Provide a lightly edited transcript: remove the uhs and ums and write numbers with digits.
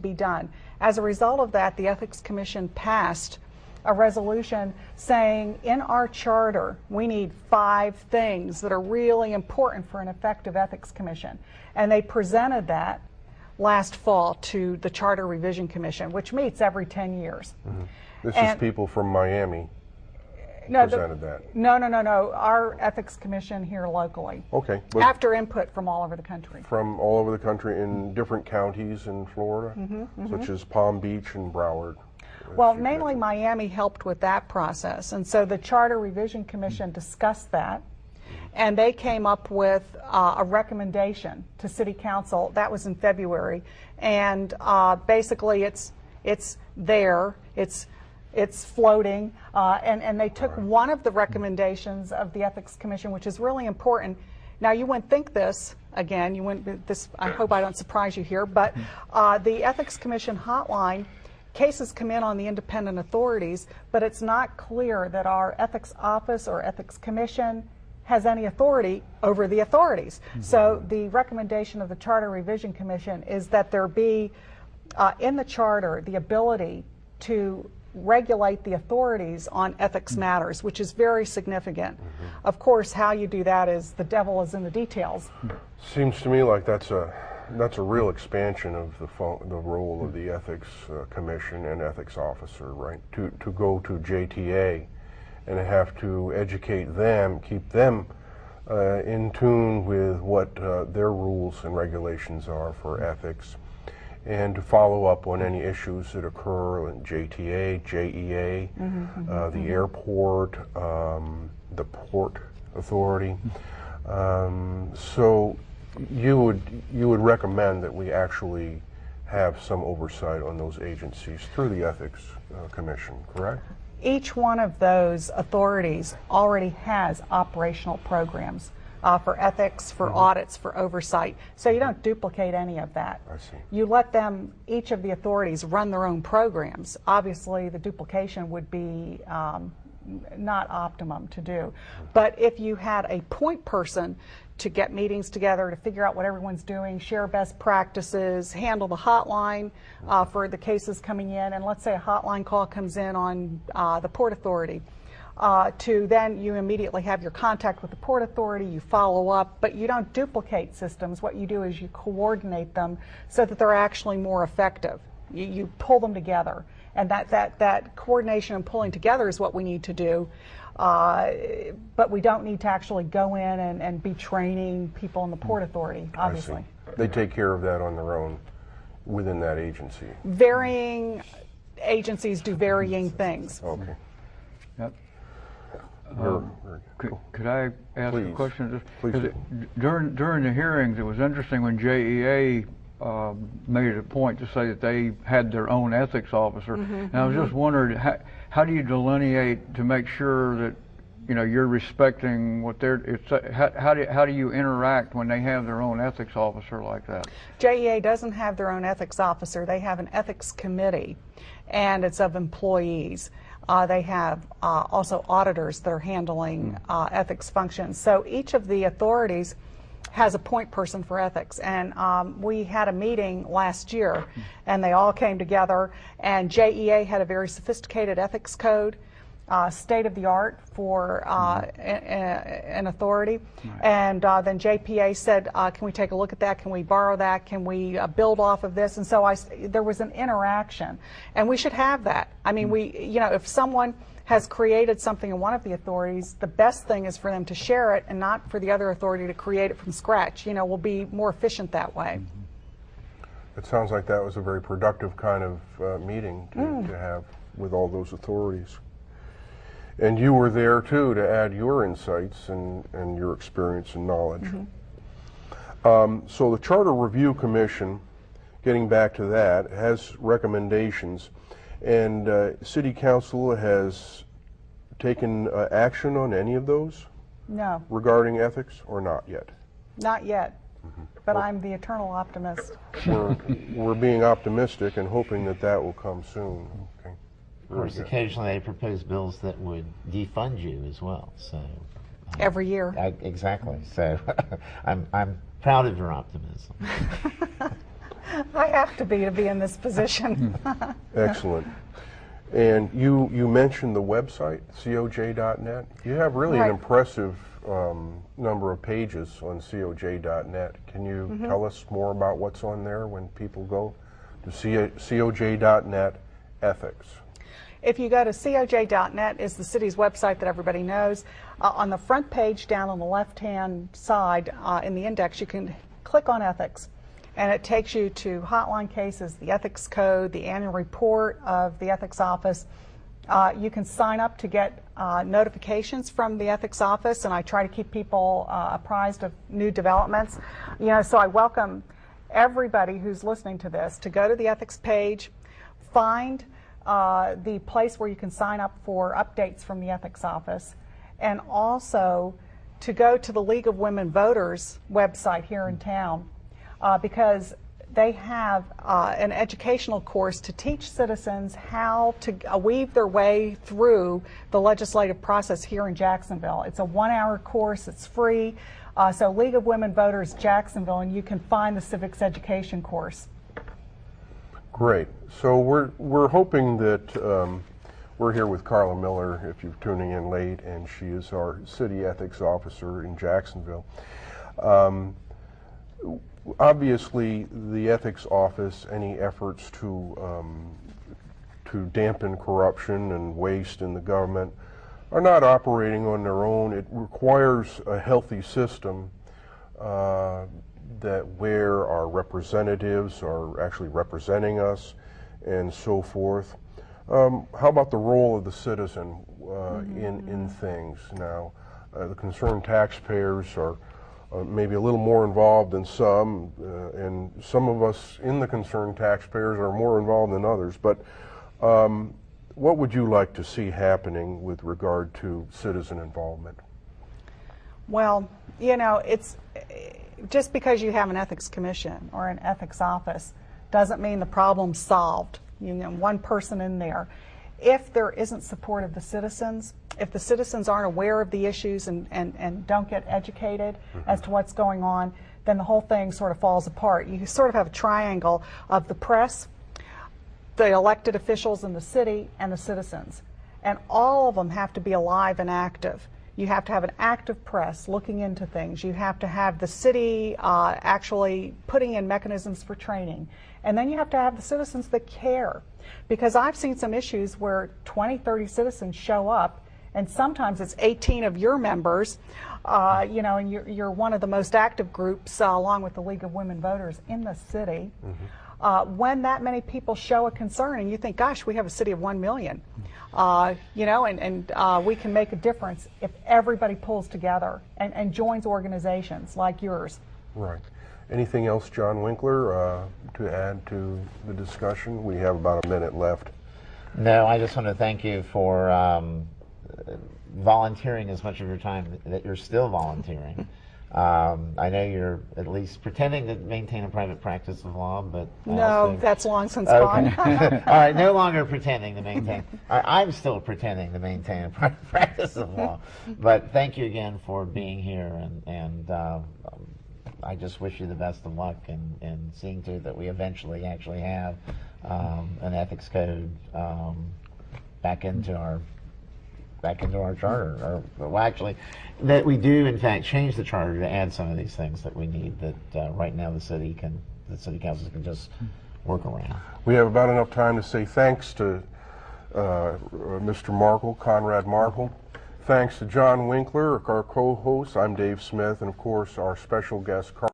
be done. As a result of that, the Ethics Commission passed a resolution saying in our charter we need 5 things that are really important for an effective Ethics Commission. And they presented that last fall to the Charter Revision Commission, which meets every 10 years. Mm-hmm. This is people from Miami presented that. No. Our Ethics Commission here locally. Okay. After input from all over the country. From all over the country in different counties in Florida, such as Palm Beach and Broward. Well, mainly Miami helped with that process, and so the Charter Revision Commission discussed that, and they came up with a recommendation to City Council. That was in February, and basically it's there, it's floating, and they took one of the recommendations of the Ethics Commission, which is really important. Now, you wouldn't think this, again, you wouldn't, this, I hope I don't surprise you here, but the Ethics Commission hotline, cases come in on the independent authorities, but it's not clear that our ethics office or ethics commission has any authority over the authorities. So the recommendation of the Charter Revision Commission is that there be in the charter the ability to regulate the authorities on ethics matters, which is very significant. Of course, how you do that is the devil is in the details. Seems to me like that's a real expansion of the role of the Ethics Commission and Ethics Officer, right? To go to JTA and have to educate them, keep them in tune with what their rules and regulations are for ethics, and to follow up on any issues that occur in JTA, JEA, the airport, the Port Authority. So you would recommend that we actually have some oversight on those agencies through the Ethics Commission, correct? Each one of those authorities already has operational programs for ethics, for audits, for oversight. So you don't duplicate any of that. I see. You let them, each of the authorities, run their own programs. Obviously, the duplication would be not optimum to do. But if you had a point person to get meetings together, to figure out what everyone's doing, share best practices, handle the hotline for the cases coming in, and let's say a hotline call comes in on the Port Authority, to then you immediately have your contact with the Port Authority, you follow up, but you don't duplicate systems. What you do is you coordinate them so that they're actually more effective. You pull them together, and that coordination and pulling together is what we need to do. But we don't need to actually go in and be training people in the Port Authority, obviously. They take care of that on their own within that agency. Varying agencies do varying things. Okay. Yep. Cool. Could I ask Please. a question? Please do. During the hearings, it was interesting when JEA made it a point to say that they had their own ethics officer. And I was just wondering, how do you delineate to make sure that you're respecting what they're? How do you interact when they have their own ethics officer like that? JEA doesn't have their own ethics officer. They have an ethics committee, and it's of employees. They have also auditors that are handling ethics functions. So each of the authorities has a point person for ethics, and we had a meeting last year and they all came together, and JEA had a very sophisticated ethics code, state of the art for an authority, and then JPA said, can we take a look at that, can we borrow that, can we build off of this? And so there was an interaction, and we should have that. I mean, if someone has created something in one of the authorities, the best thing is for them to share it and not for the other authority to create it from scratch. We'll be more efficient that way. It sounds like that was a very productive kind of meeting to have with all those authorities. And you were there too to add your insights and your experience and knowledge. So the Charter Review Commission, getting back to that, has recommendations. And City Council has taken action on any of those? No. Regarding ethics, or not yet? Not yet, but I'm the eternal optimist. We're being optimistic and hoping that will come soon. Okay. Of course, occasionally they propose bills that would defund you as well. So every year. Exactly. So I'm proud of your optimism. I have to be in this position. Excellent. And you mentioned the website, coj.net. You have really an impressive number of pages on coj.net. Can you tell us more about what's on there when people go to coj.net ethics? If you go to coj.net, is the city's website that everybody knows. On the front page down on the left-hand side in the index, you can click on ethics. And it takes you to hotline cases, the ethics code, the annual report of the ethics office. You can sign up to get notifications from the ethics office, and I try to keep people apprised of new developments. You know, so I welcome everybody who's listening to this to go to the ethics page, find the place where you can sign up for updates from the ethics office, and also to go to the League of Women Voters website here in town. Because they have an educational course to teach citizens how to weave their way through the legislative process here in Jacksonville. It's a 1-hour course, it's free. So League of Women Voters Jacksonville, and you can find the civics education course. Great. So we're hoping that we're here with Carla Miller, if you're tuning in late, and she is our city ethics officer in Jacksonville. Obviously, the ethics office, any efforts to dampen corruption and waste in the government are not operating on their own. It requires a healthy system that where our representatives are actually representing us and so forth. How about the role of the citizen in things now? The concerned taxpayers are maybe a little more involved than some, and some of us in the concerned taxpayers are more involved than others. But what would you like to see happening with regard to citizen involvement? Well, you know, it's just because you have an ethics commission or an ethics office doesn't mean the problem's solved. You know, one person in there. If there isn't support of the citizens, if the citizens aren't aware of the issues and don't get educated as to what's going on, then the whole thing sort of falls apart. You sort of have a triangle of the press, the elected officials in the city, and the citizens. And all of them have to be alive and active. You have to have an active press looking into things. You have to have the city actually putting in mechanisms for training. And then you have to have the citizens that care. Because I've seen some issues where 20, 30 citizens show up, and sometimes it's 18 of your members, you know, and you're one of the most active groups, along with the League of Women Voters in the city. When that many people show a concern, and you think, gosh, we have a city of 1 million, you know, and we can make a difference if everybody pulls together and joins organizations like yours. Right. Anything else, John Winkler, to add to the discussion? We have about a minute left. No, I just want to thank you for volunteering as much of your time that you're still volunteering. I know you're at least pretending to maintain a private practice of law, but no, that's long since gone. All right, no longer pretending to maintain. I'm still pretending to maintain a private practice of law. But thank you again for being here, and I just wish you the best of luck in seeing to it that we eventually actually have an ethics code back into our charter, or well, actually, that we do in fact change the charter to add some of these things that we need that right now the city councils can just work around. We have about enough time to say thanks to Mr. Markle, Conrad Markle. Thanks to John Winkler, our co-host. I'm Dave Smith, and of course our special guest, Carla.